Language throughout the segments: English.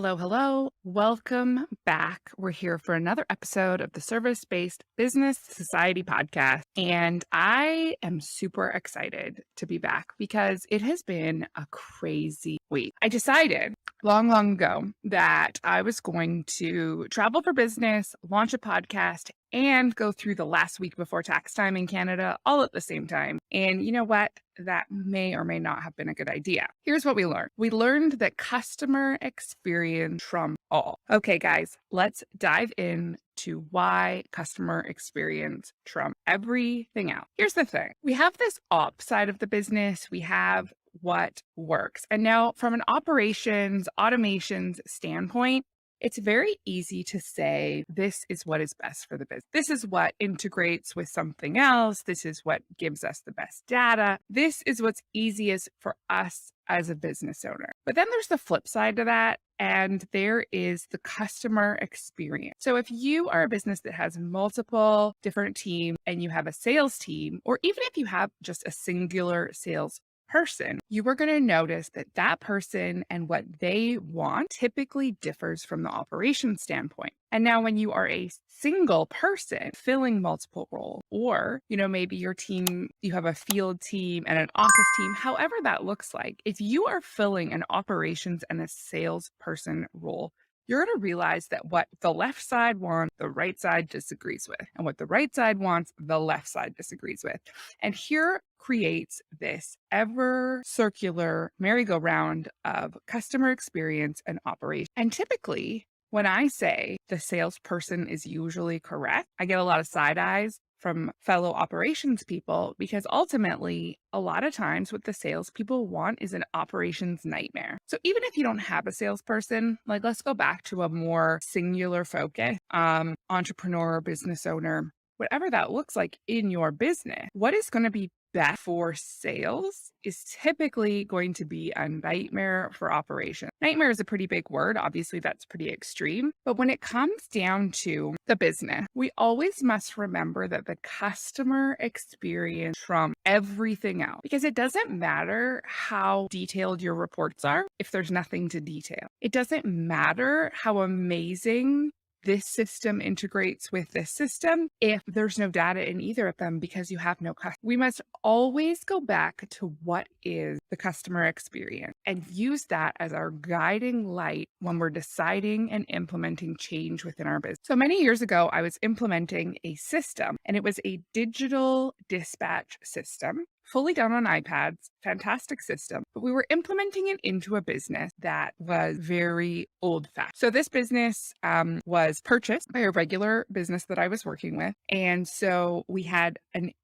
Hello, hello. Welcome back. We're here for another episode of the Service Based Business Society podcast. And I am super excited to be back because it has been a crazy week. I decided long ago that I was going to travel for business, launch a podcast, and go through the last week before tax time in Canada all at the same time. And you know what? That may or may not have been a good idea. Here's what we learned. We learned that customer experience trumps all. Okay, guys, let's dive in to why customer experience trumps everything else. Here's the thing. We have this op side of the business. We have what works. And now from an operations, automations standpoint, it's very easy to say, this is what is best for the business. This is what integrates with something else. This is what gives us the best data. This is what's easiest for us as a business owner. But then there's the flip side to that, and there is the customer experience. So if you are a business that has multiple different teams and you have a sales team, or even if you have just a singular sales person, you are going to notice that that person and what they want typically differs from the operation standpoint. And now when you are a single person filling multiple roles, or, maybe your team, you have a field team and an office team, however that looks like, if you are filling an operations and a salesperson role, you're going to realize that what the left side wants, the right side disagrees with. And what the right side wants, the left side disagrees with. And here creates this ever circular merry-go-round of customer experience and operation. And typically, when I say the salesperson is usually correct, I get a lot of side eyes from fellow operations people, because ultimately, a lot of times what the salespeople want is an operations nightmare. So even if you don't have a salesperson, like let's go back to a more singular focus, entrepreneur, business owner, whatever that looks like in your business, what is going to be best for sales is typically going to be a nightmare for operations. Nightmare is a pretty big word. Obviously, that's pretty extreme. But when it comes down to the business, we always must remember that the customer experience trumps everything else, because it doesn't matter how detailed your reports are if there's nothing to detail. It doesn't matter how amazing this system integrates with this system if there's no data in either of them, because you have no customer. We must always go back to what is the customer experience and use that as our guiding light when we're deciding and implementing change within our business. So many years ago, I was implementing a system, and it was a digital dispatch system, fully done on iPads, fantastic system. But we were implementing it into a business that was very old-fashioned. So this business was purchased by a regular business that I was working with. And so we had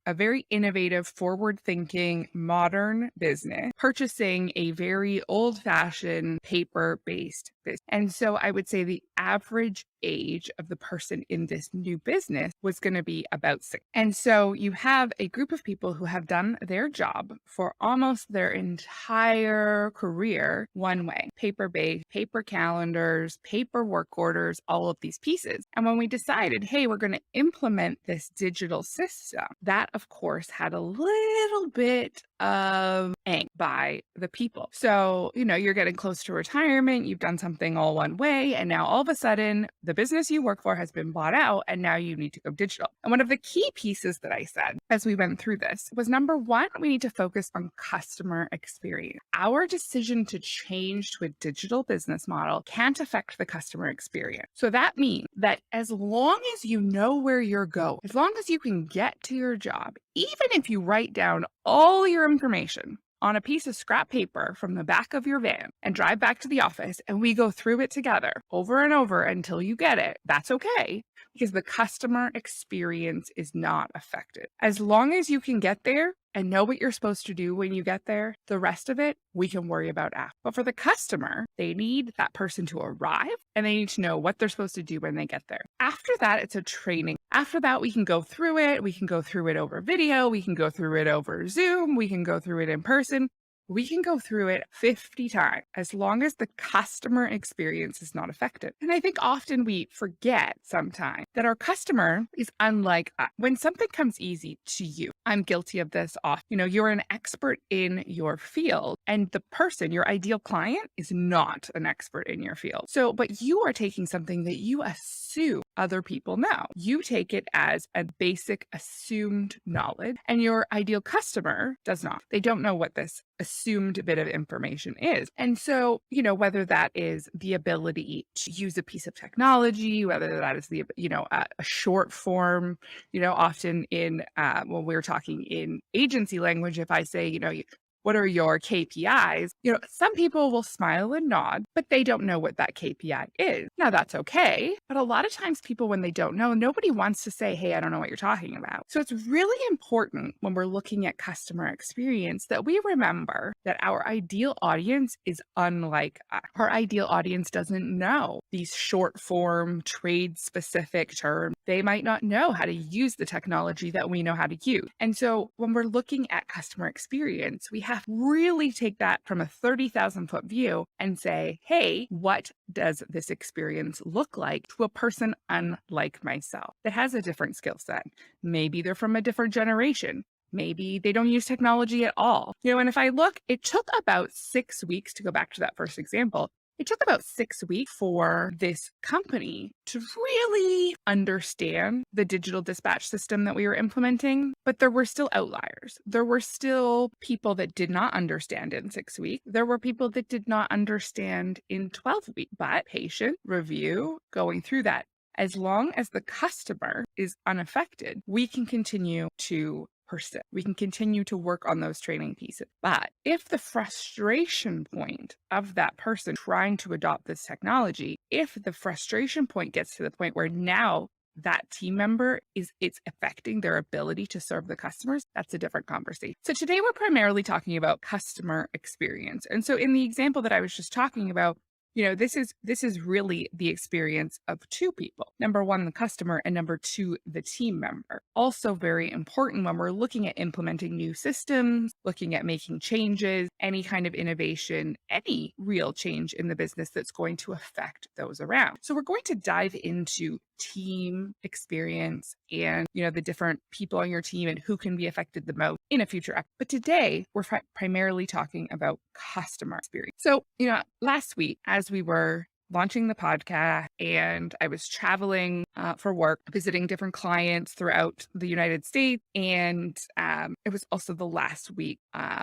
a very innovative, forward-thinking, modern business purchasing a very old-fashioned paper-based business. And so I would say the average age of the person in this new business was going to be about 6. And so you have a group of people who have done their job for almost their entire career one way: paper-based, paper calendars, paper work orders, all of these pieces. And when we decided, hey, we're going to implement this digital system, that of course had a little bit of angst by the people. So, you're getting close to retirement, you've done something all one way, and now all of a sudden the business you work for has been bought out, and now you need to go digital. And one of the key pieces that I said as we went through this was, number one, we need to focus on customer experience. Our decision to change to a digital business model can't affect the customer experience. So that means that as long as you know where you're going, as long as you can get to your job, even if you write down all your information on a piece of scrap paper from the back of your van and drive back to the office, and we go through it together over and over until you get it, that's okay, because the customer experience is not affected. As long as you can get there and know what you're supposed to do when you get there, the rest of it we can worry about after. But for the customer, they need that person to arrive, and they need to know what they're supposed to do when they get there. After that, it's a training. After that, we can go through it. We can go through it over video. We can go through it over Zoom. We can go through it in person. we can go through it 50 times as long as the customer experience is not affected. And I think often we forget sometimes that our customer is unlike us. When something comes easy to you, I'm guilty of this often. You're an expert in your field, and the person, your ideal client, is not an expert in your field. So, but you are taking something that you assume other people know. You take it as a basic assumed knowledge, and your ideal customer does not. They don't know what this assumed bit of information is. And so, whether that is the ability to use a piece of technology, whether that is a short form, often in, when we're talking in agency language, if I say, what are your KPIs? Some people will smile and nod, but they don't know what that KPI is. Now that's okay. But a lot of times people, when they don't know, nobody wants to say, hey, I don't know what you're talking about. So it's really important when we're looking at customer experience that we remember that our ideal audience is unlike us. Our ideal audience doesn't know these short form trade specific terms. They might not know how to use the technology that we know how to use. And so when we're looking at customer experience, we have to really take that from a 30,000-foot view and say, hey, what does this experience look like to a person unlike myself that has a different skill set? Maybe they're from a different generation. Maybe they don't use technology at all. And if I look, it took about 6 weeks to go back to that first example. It took about 6 weeks for this company to really understand the digital dispatch system that we were implementing, but there were still outliers. There were still people that did not understand in 6 weeks. There were people that did not understand in 12 weeks, but patient review, going through that. As long as the customer is unaffected, we can continue to persist. We can continue to work on those training pieces. But if the frustration point of that person trying to adopt this technology, if the frustration point gets to the point where now that team member it's affecting their ability to serve the customers, that's a different conversation. So today we're primarily talking about customer experience. And so in the example that I was just talking about, this is really the experience of two people. Number one, the customer, and number two, the team member. Also very important when we're looking at implementing new systems, looking at making changes, any kind of innovation, any real change in the business that's going to affect those around. So we're going to dive into team experience and, the different people on your team and who can be affected the most in a future episode. But today we're primarily talking about customer experience. So, last week, as we were launching the podcast and I was traveling for work, visiting different clients throughout the United States. And it was also the last week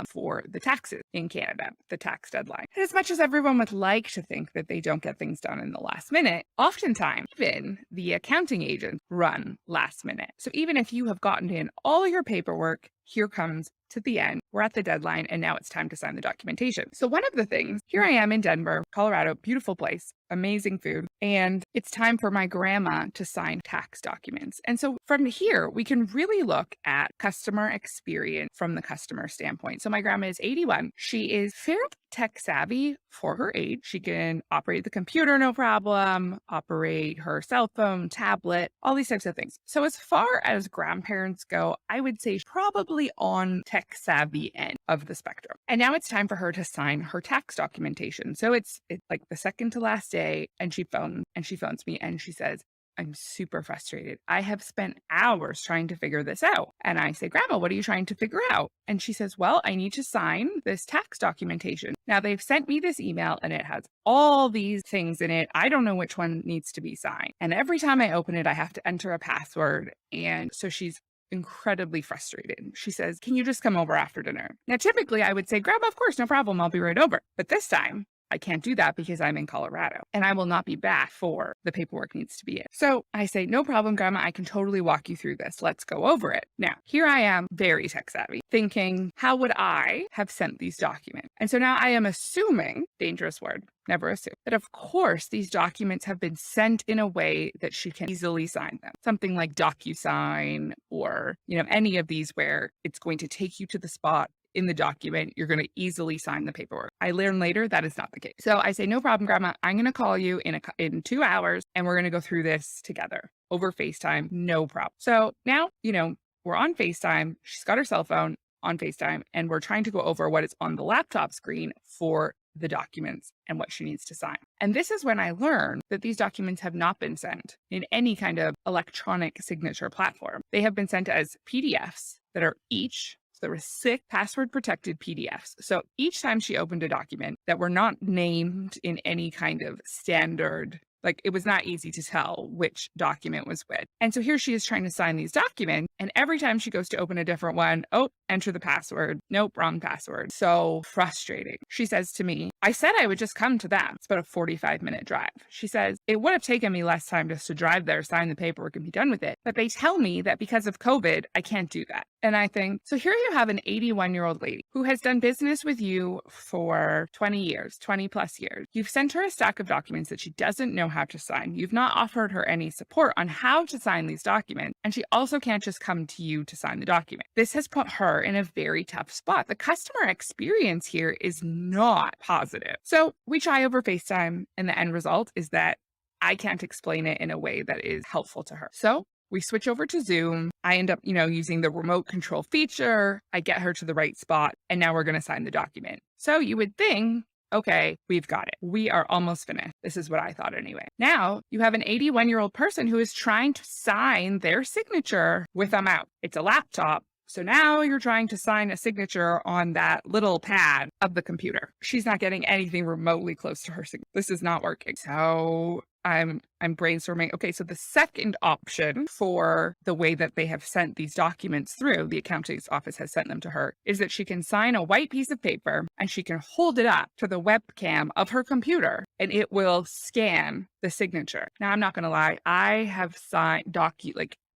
for the taxes in Canada, the tax deadline. And as much as everyone would like to think that they don't get things done in the last minute, oftentimes even the accounting agents run last minute. So even if you have gotten in all your paperwork, here comes to the end. We're at the deadline and now it's time to sign the documentation. So one of the things, here I am in Denver, Colorado, beautiful place, amazing food, and it's time for my grandma to sign tax documents. And so from here, we can really look at customer experience from the customer standpoint. So my grandma is 81. She is fairly tech savvy for her age. She can operate the computer, no problem, operate her cell phone, tablet, all these types of things. So as far as grandparents go, I would say probably on tech savvy end of the spectrum. And now it's time for her to sign her tax documentation. So it's like the second to last day, and she phones me and she says, I'm super frustrated. I have spent hours trying to figure this out. And I say, Grandma, what are you trying to figure out? And she says, well, I need to sign this tax documentation. Now they've sent me this email and it has all these things in it. I don't know which one needs to be signed. And every time I open it, I have to enter a password. And so she's incredibly frustrated. She says, can you just come over after dinner? Now, typically I would say, Grandma, of course, no problem. I'll be right over. But this time, I can't do that because I'm in Colorado and I will not be back for the paperwork needs to be in. So I say, no problem, Grandma. I can totally walk you through this. Let's go over it. Now, here I am, very tech savvy, thinking, how would I have sent these documents? And so now I am assuming, dangerous word, never assume, that of course these documents have been sent in a way that she can easily sign them. Something like DocuSign or, any of these where it's going to take you to the spot in the document, you're going to easily sign the paperwork. I learn later that is not the case. So I say, no problem, Grandma. I'm going to call you in 2 hours and we're going to go through this together over FaceTime. No problem. So now, we're on FaceTime. She's got her cell phone on FaceTime and we're trying to go over what is on the laptop screen for the documents and what she needs to sign. And this is when I learned that these documents have not been sent in any kind of electronic signature platform. They have been sent as PDFs that are so there were 6 password protected PDFs. So each time she opened a document that were not named in any kind of standard, like it was not easy to tell which document was which. And so here she is trying to sign these documents. And every time she goes to open a different one, oh, enter the password. Nope, wrong password. So frustrating. She says to me, I said I would just come to them. It's about a 45-minute drive. She says, it would have taken me less time just to drive there, sign the paperwork and be done with it. But they tell me that because of COVID, I can't do that. And I think, so here you have an 81-year-old lady who has done business with you for 20 years, 20 plus years. You've sent her a stack of documents that she doesn't know how to sign. You've not offered her any support on how to sign these documents. And she also can't just come to you to sign the document. This has put her in a very tough spot. The customer experience here is not positive. So we try over FaceTime and the end result is that I can't explain it in a way that is helpful to her. So we switch over to Zoom. I end up, using the remote control feature. I get her to the right spot and now we're going to sign the document. So you would think, okay, we've got it. We are almost finished. This is what I thought anyway. Now you have an 81-year-old person who is trying to sign their signature with a mouse. It's a laptop. So now you're trying to sign a signature on that little pad of the computer. She's not getting anything remotely close to her signature. This is not working. So I'm brainstorming. Okay, so the second option for the way that they have sent these documents through, the accountant's office has sent them to her, is that she can sign a white piece of paper and she can hold it up to the webcam of her computer and it will scan the signature. Now, I'm not going to lie. I have signed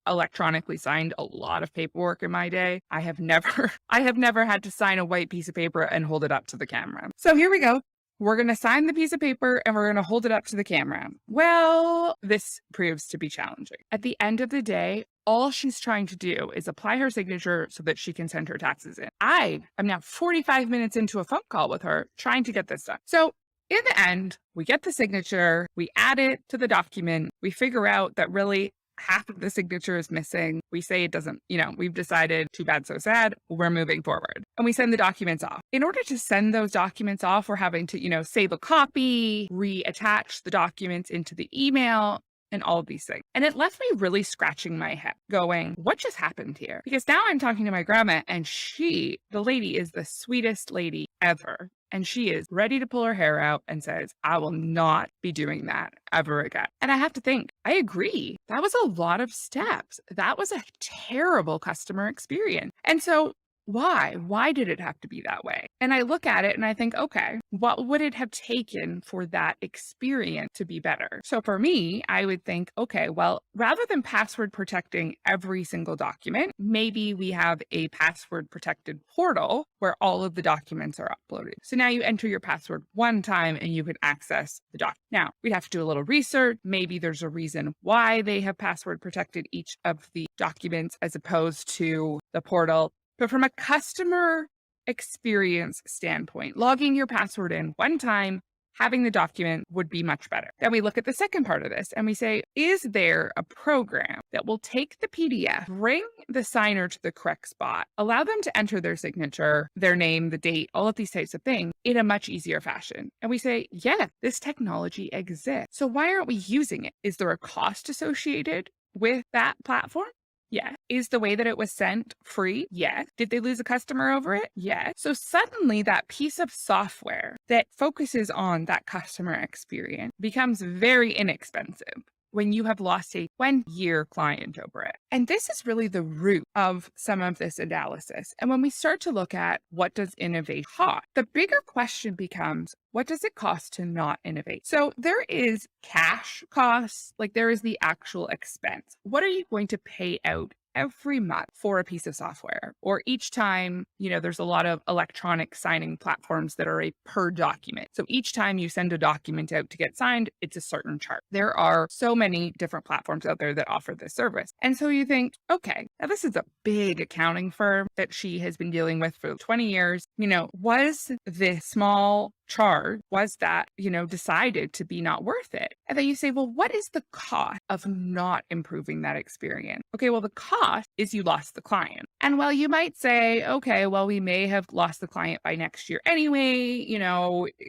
electronically signed a lot of paperwork in my day. I have never had to sign a white piece of paper and hold it up to the camera. So here we go. We're going to sign the piece of paper and we're going to hold it up to the camera. Well, this proves to be challenging. At the end of the day, all she's trying to do is apply her signature so that she can send her taxes in. I am now 45 minutes into a phone call with her trying to get this done. So in the end, we get the signature, we add it to the document, we figure out that really half of the signature is missing. We say it doesn't, we've decided too bad, so sad. We're moving forward. And we send the documents off. In order to send those documents off, we're having to, save a copy, reattach the documents into the email and all of these things. And it left me really scratching my head going, what just happened here? Because now I'm talking to my grandma and the lady is the sweetest lady ever. And she is ready to pull her hair out and says, I will not be doing that ever again. And I have to think, I agree. That was a lot of steps. That was a terrible customer experience. And so why? Why did it have to be that way? And I look at it and I think, okay, what would it have taken for that experience to be better? So for me, I would think, okay, well, rather than password protecting every single document, maybe we have a password protected portal where all of the documents are uploaded. So now you enter your password one time and you can access the document. Now we'd have to do a little research. Maybe there's a reason why they have password protected each of the documents as opposed to the portal. But from a customer experience standpoint, logging your password in one time, having the document would be much better. Then we look at the second part of this and we say, is there a program that will take the PDF, bring the signer to the correct spot, allow them to enter their signature, their name, the date, all of these types of things in a much easier fashion? And we say, yeah, this technology exists. So why aren't we using it? Is there a cost associated with that platform? Yeah. Is the way that it was sent free? Yes. Did they lose a customer over it? Yes. So suddenly that piece of software that focuses on that customer experience becomes very inexpensive when you have lost a 1-year client over it. And this is really the root of some of this analysis. And when we start to look at what does innovate cost, the bigger question becomes, what does it cost to not innovate? So there is cash costs, like there is the actual expense. What are you going to pay out every month for a piece of software? Or each time, there's a lot of electronic signing platforms that are a per document. So each time you send a document out to get signed, it's a certain charge. There are so many different platforms out there that offer this service. And so you think, okay, now this is a big accounting firm that she has been dealing with for 20 years. Was this small charge was that, decided to be not worth it? And then you say, well, what is the cost of not improving that experience? Okay, well, the cost is you lost the client. And while you might say, okay, well, we may have lost the client by next year anyway,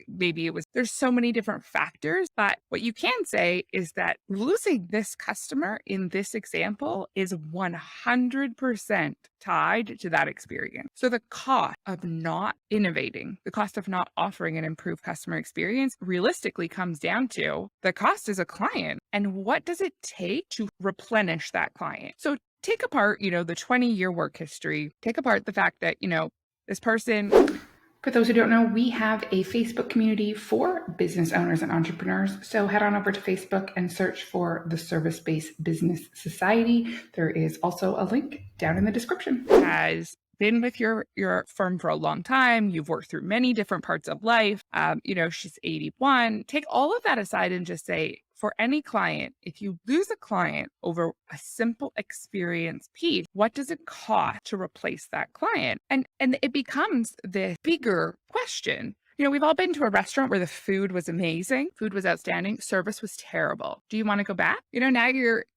maybe there's so many different factors, but what you can say is that losing this customer in this example is 100% tied to that experience. So the cost of not innovating, the cost of not offering an improved customer experience realistically comes down to the cost is a client. And what does it take to replenish that client? So take apart, the 20-year work history, take apart the fact that, this person. For those who don't know, we have a Facebook community for business owners and entrepreneurs. So head on over to Facebook and search for the Service-Based Business Society. There is also a link down in the description. Has been with your firm for a long time. You've worked through many different parts of life. She's 81. Take all of that aside and just say, for any client, if you lose a client over a simple experience piece, what does it cost to replace that client? And it becomes the bigger question. We've all been to a restaurant where the food was amazing, food was outstanding, service was terrible. Do you want to go back? Now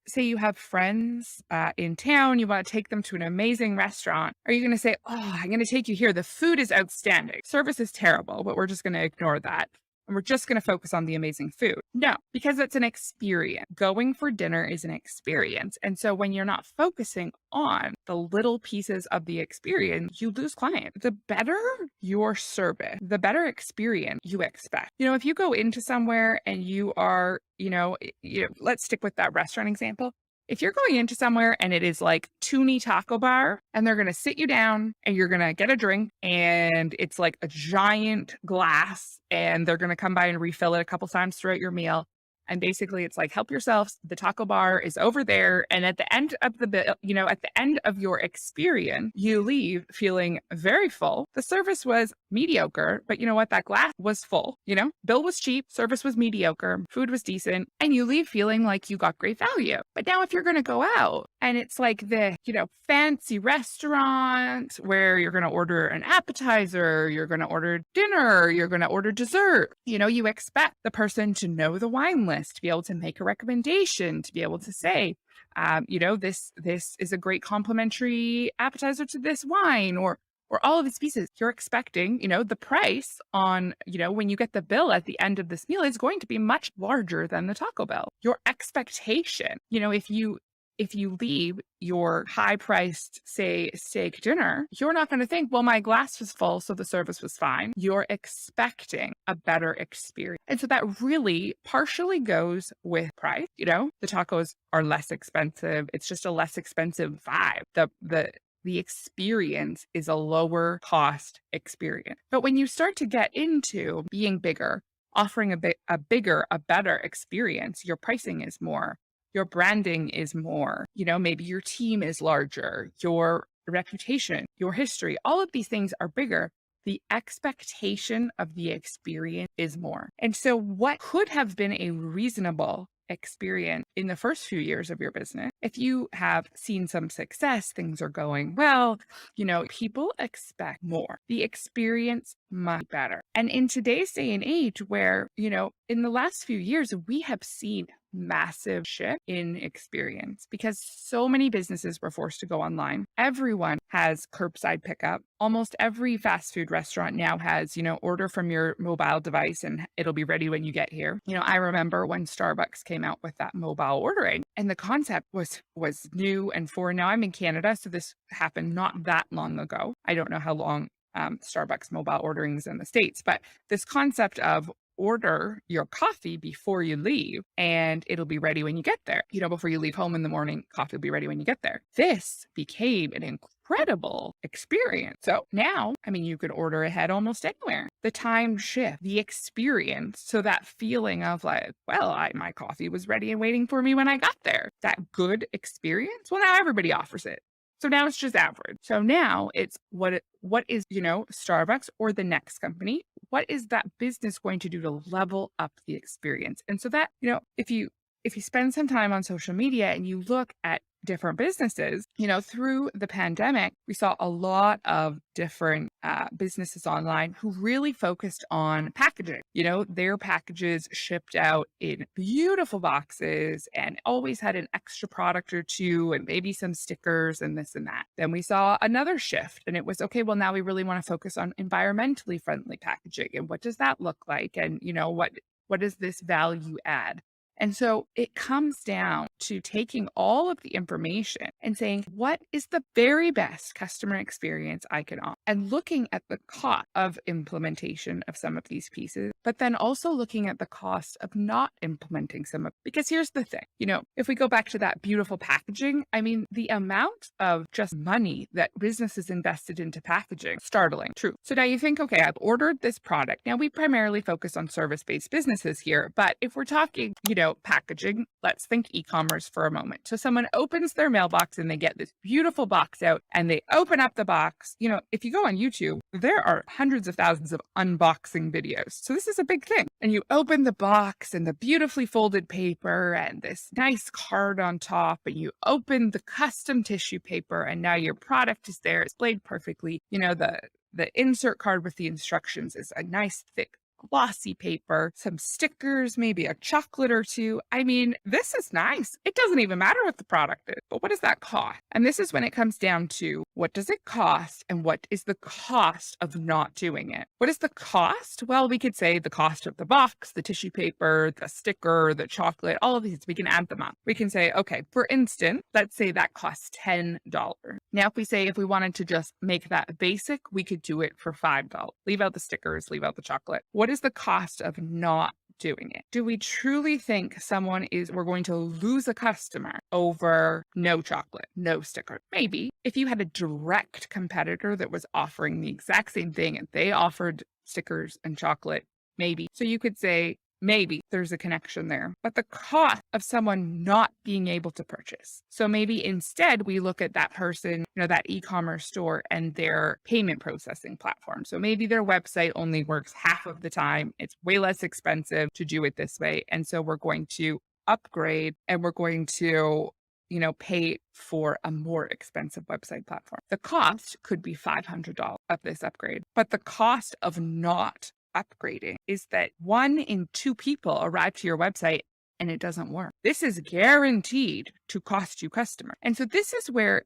say you have friends in town, you want to take them to an amazing restaurant. Are you going to say, oh, I'm going to take you here. The food is outstanding. Service is terrible, but we're just going to ignore that. And we're just going to focus on the amazing food. No, because it's an experience. Going for dinner is an experience. And so when you're not focusing on the little pieces of the experience, you lose clients. The better your service, the better experience you expect. If you go into somewhere and you are, let's stick with that restaurant example. If you're going into somewhere and it is like Toonie Taco Bar and they're going to sit you down and you're going to get a drink and it's like a giant glass and they're going to come by and refill it a couple times throughout your meal. And basically it's like, help yourselves. The taco bar is over there. And at the end of the bill, at the end of your experience, you leave feeling very full. The service was mediocre, but you know what? That glass was full, bill was cheap, service was mediocre, food was decent, and you leave feeling like you got great value. But now if you're going to go out and it's like the, fancy restaurant where you're going to order an appetizer, you're going to order dinner, you're going to order dessert, you expect the person to know the wine list, to be able to make a recommendation, to be able to say, this is a great complimentary appetizer to this wine, or all of these pieces. You're expecting, the price on, when you get the bill at the end of this meal is going to be much larger than the taco bill. Your expectation, if you leave your high-priced, say, steak dinner, you're not going to think, well, my glass was full, so the service was fine. You're expecting a better experience. And so that really partially goes with price. The tacos are less expensive. It's just a less expensive vibe. The experience is a lower cost experience. But when you start to get into being bigger, offering a better experience, your pricing is more. Your branding is more, maybe your team is larger, your reputation, your history, all of these things are bigger. The expectation of the experience is more. And so what could have been a reasonable experience in the first few years of your business, if you have seen some success, things are going well, people expect more. The experience must be better. And in today's day and age where, in the last few years, we have seen massive shift in experience because so many businesses were forced to go online. Everyone has curbside pickup. Almost every fast food restaurant now has, order from your mobile device and it'll be ready when you get here. I remember when Starbucks came out with that mobile ordering and the concept was new and foreign. Now I'm in Canada, so this happened not that long ago. I don't know how long Starbucks mobile ordering is in the States, but this concept of order your coffee before you leave and it'll be ready when you get there. Before you leave home in the morning, coffee will be ready when you get there. This became an incredible experience. So now, you could order ahead almost anywhere. The time shift, the experience. So that feeling of like, well, my coffee was ready and waiting for me when I got there. That good experience. Well, now everybody offers it. So now it's just average. So now it's what is, Starbucks or the next company, what is that business going to do to level up the experience? And so that, if you if you spend some time on social media and you look at different businesses, through the pandemic, we saw a lot of different businesses online who really focused on packaging. Their packages shipped out in beautiful boxes and always had an extra product or two and maybe some stickers and this and that. Then we saw another shift and it was, okay, well, now we really want to focus on environmentally friendly packaging. And what does that look like? And, what is this value add? And so it comes down to taking all of the information and saying, what is the very best customer experience I can offer? And looking at the cost of implementation of some of these pieces, but then also looking at the cost of not implementing some of, because here's the thing, if we go back to that beautiful packaging, I mean, the amount of just money that businesses invested into packaging, startling, true. So now you think, okay, I've ordered this product. Now we primarily focus on service-based businesses here, but if we're talking, packaging, let's think e-commerce for a moment. So someone opens their mailbox and they get this beautiful box out and they open up the box. If you go on YouTube, there are hundreds of thousands of unboxing videos. So this is a big thing. And you open the box and the beautifully folded paper and this nice card on top, and you open the custom tissue paper and now your product is there, displayed perfectly. The insert card with the instructions is a nice thick glossy paper, some stickers, maybe a chocolate or two. I mean, this is nice. It doesn't even matter what the product is, but what does that cost? And this is when it comes down to what does it cost and what is the cost of not doing it? What is the cost? Well, we could say the cost of the box, the tissue paper, the sticker, the chocolate, all of these, we can add them up. We can say, okay, for instance, let's say that costs $10. Now, if we wanted to just make that basic, we could do it for $5. Leave out the stickers, leave out the chocolate. What is the cost of not doing it? Do we truly think we're going to lose a customer over no chocolate, no sticker? Maybe if you had a direct competitor that was offering the exact same thing and they offered stickers and chocolate, maybe. So you could say, maybe there's a connection there, but the cost of someone not being able to purchase. So maybe instead we look at that person, that e-commerce store and their payment processing platform. So maybe their website only works half of the time. It's way less expensive to do it this way. And so we're going to upgrade and we're going to pay for a more expensive website platform. The cost could be $500 of this upgrade, but the cost of not upgrading is that 1 in 2 people arrive to your website and it doesn't work. This is guaranteed to cost you customer. And so this is where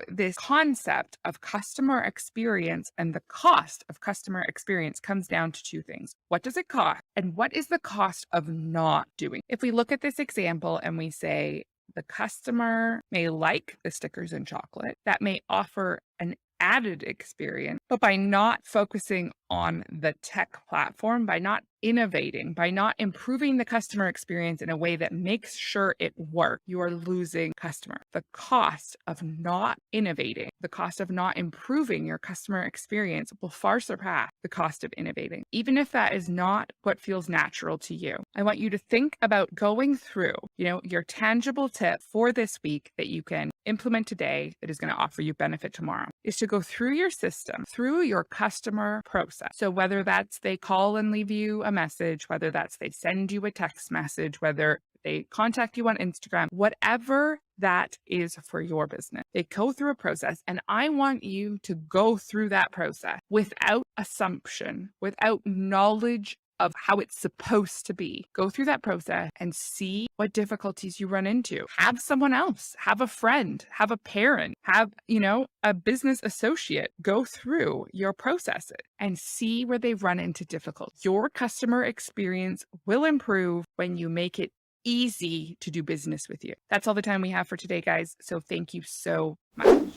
this concept of customer experience and the cost of customer experience comes down to 2 things. What does it cost? And what is the cost of not doing? If we look at this example and we say the customer may like the stickers and chocolate, that may offer an added experience, but by not focusing on the tech platform, by not innovating, by not improving the customer experience in a way that makes sure it works, you are losing customer. The cost of not innovating, the cost of not improving your customer experience will far surpass the cost of innovating, even if that is not what feels natural to you. I want you to think about going through, your tangible tip for this week that you can implement today that is going to offer you benefit tomorrow is to go through your system, through your customer process. So whether that's they call and leave you a message, whether that's they send you a text message, whether they contact you on Instagram, whatever that is for your business, they go through a process. And I want you to go through that process without assumption, without knowledge of how it's supposed to be. Go through that process and see what difficulties you run into. Have someone else, have a friend, have a parent, have, a business associate go through your processes and see where they run into difficulty. Your customer experience will improve when you make it easy to do business with you. That's all the time we have for today, guys. So thank you so much.